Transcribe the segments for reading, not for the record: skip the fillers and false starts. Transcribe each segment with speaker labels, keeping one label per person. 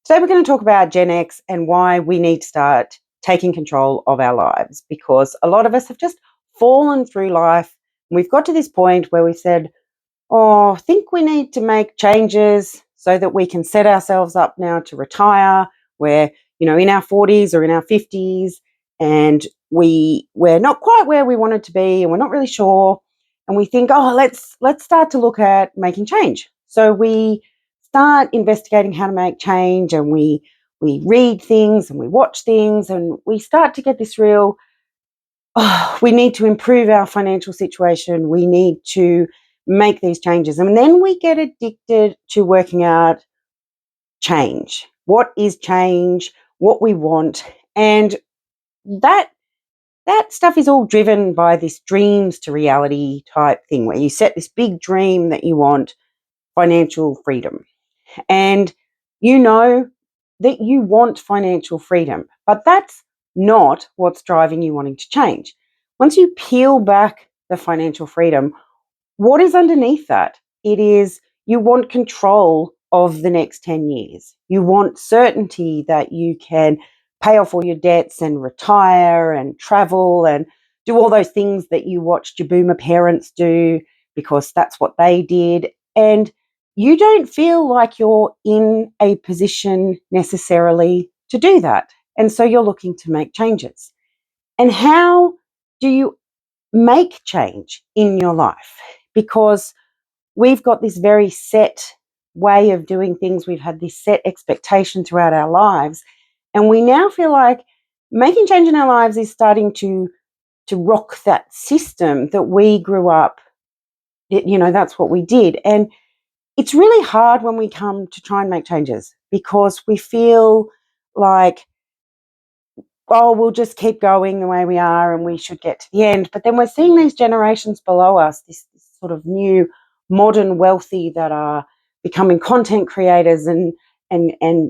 Speaker 1: Today we're going to talk about Gen X and why we need to start taking control of our lives, because a lot of us have just fallen through life. And we've got to this point where we said, oh, I think we need to make changes so that we can set ourselves up now to retire. We're, in our 40s or in our 50s, and we're not quite where we wanted to be, and we're not really sure. And we think, oh, let's start to look at making change. So we start investigating how to make change, and we read things and we watch things, and we start to get this real, oh, we need to improve our financial situation. We need to make these changes. And then we get addicted to working out change. What is change? What we want. And that stuff is all driven by this dreams to reality type thing, where you set this big dream that you want financial freedom. And you know that you want financial freedom, but that's not what's driving you wanting to change. Once you peel back the financial freedom, what is underneath that? It is you want control of the next 10 years. You want certainty that you can pay off all your debts and retire and travel and do all those things that you watched your boomer parents do, because that's what they did. And you don't feel like you're in a position necessarily to do that. And so you're looking to make changes. And how do you make change in your life? Because we've got this very set way of doing things. We've had this set expectation throughout our lives. And we now feel like making change in our lives is starting to rock that system that we grew up, that's what we did. And it's really hard when we come to try and make changes, because we feel like, oh, we'll just keep going the way we are and we should get to the end. But then we're seeing these generations below us, this sort of new modern wealthy that are becoming content creators and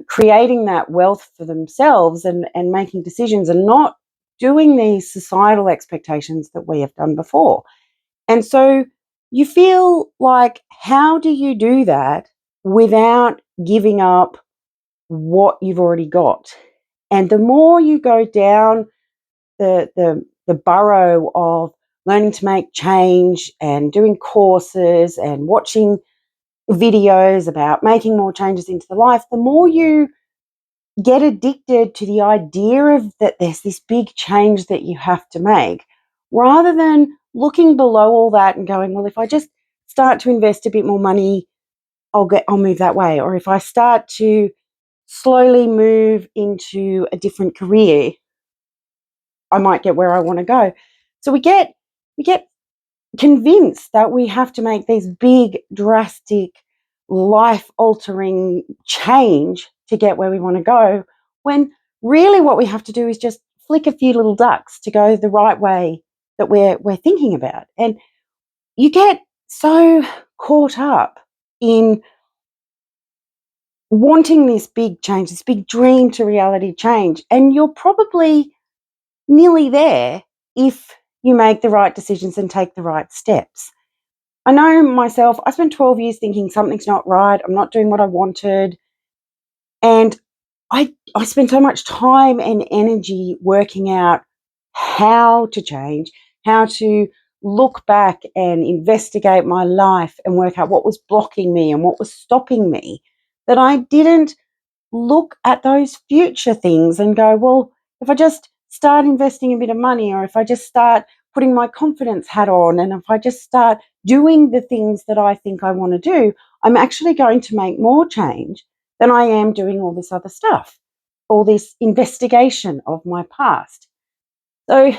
Speaker 1: creating that wealth for themselves and making decisions and not doing these societal expectations that we have done before. And so you feel like, how do you do that without giving up what you've already got? And the more you go down the burrow of learning to make change and doing courses and watching videos about making more changes into the life, the more you get addicted to the idea of that there's this big change that you have to make, rather than looking below all that and going, well, if I just start to invest a bit more money, I'll move that way. Or if I start to slowly move into a different career, I might get where I want to go. So we get convinced that we have to make these big, drastic, life-altering change to get where we want to go, when really what we have to do is just flick a few little ducks to go the right way that we're thinking about. And you get so caught up in wanting this big change, this big dream to reality change, and you're probably nearly there if you make the right decisions and take the right steps. I know myself, I spent 12 years thinking something's not right, I'm not doing what I wanted. And I spent so much time and energy working out how to change, how to look back and investigate my life and work out what was blocking me and what was stopping me, that I didn't look at those future things and go, well, if I just start investing a bit of money, or if I just start putting my confidence hat on, and if I just start doing the things that I think I want to do, I'm actually going to make more change than I am doing all this other stuff, all this investigation of my past. So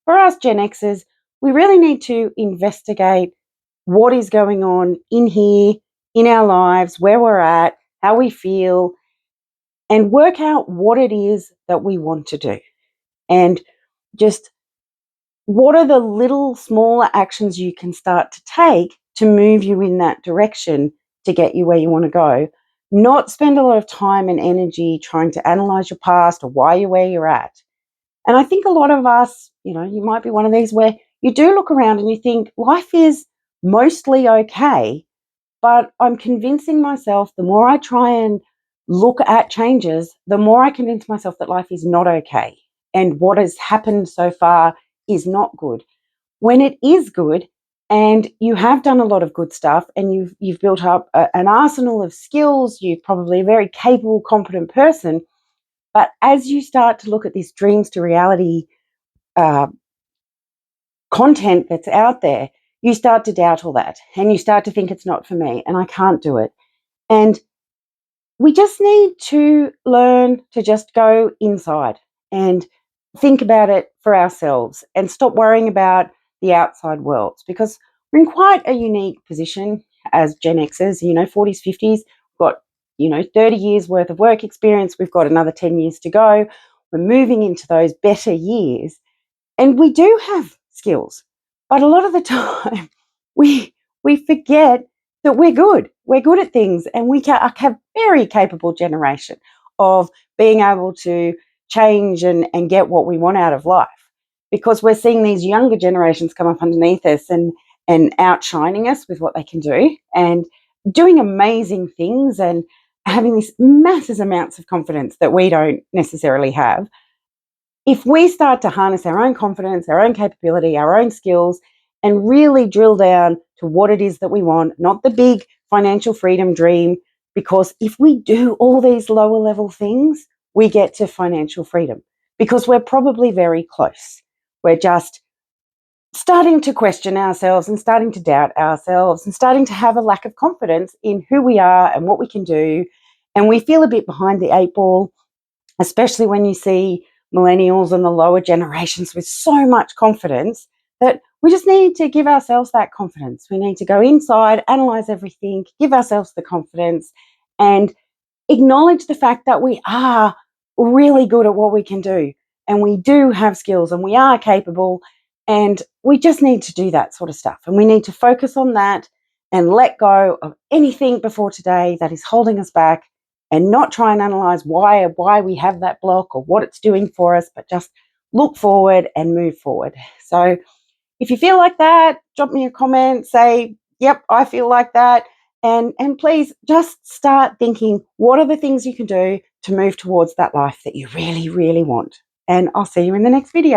Speaker 1: for us Gen Xers, we really need to investigate what is going on in here, in our lives, where we're at, how we feel, and work out what it is that we want to do. And just what are the little smaller actions you can start to take to move you in that direction to get you where you want to go. Not spend a lot of time and energy trying to analyze your past or why you're where you're at. And I think a lot of us, you might be one of these where you do look around and you think life is mostly okay, but I'm convincing myself the more I try and look at changes, the more I convince myself that life is not okay and what has happened so far is not good. When it is good and you have done a lot of good stuff and you've built up an arsenal of skills, you're probably a very capable, competent person, but as you start to look at this dreams to reality uh, content that's out there, you start to doubt all that and you start to think it's not for me and I can't do it. And we just need to learn to just go inside and think about it for ourselves and stop worrying about the outside worlds, because we're in quite a unique position as Gen Xers, 40s, 50s, we've got, 30 years worth of work experience. We've got another 10 years to go. We're moving into those better years. And we do have skills, but a lot of the time we forget that we're good. We're good at things, and we have very capable generation of being able to change and get what we want out of life. Because we're seeing these younger generations come up underneath us and outshining us with what they can do and doing amazing things and having these massive amounts of confidence that we don't necessarily have. If we start to harness our own confidence, our own capability, our own skills, and really drill down to what it is that we want, not the big financial freedom dream, because if we do all these lower level things, we get to financial freedom because we're probably very close. We're just starting to question ourselves and starting to doubt ourselves and starting to have a lack of confidence in who we are and what we can do. And we feel a bit behind the eight ball, especially when you see millennials and the lower generations with so much confidence, that we just need to give ourselves that confidence. We need to go inside, analyze everything, give ourselves the confidence, and acknowledge the fact that we are really good at what we can do and we do have skills and we are capable, and we just need to do that sort of stuff. And we need to focus on that and let go of anything before today that is holding us back, and not try and analyze why we have that block or what it's doing for us, but just look forward and move forward. So if you feel like that, drop me a comment, say, yep, I feel like that. And please just start thinking, what are the things you can do to move towards that life that you really, really want? And I'll see you in the next video.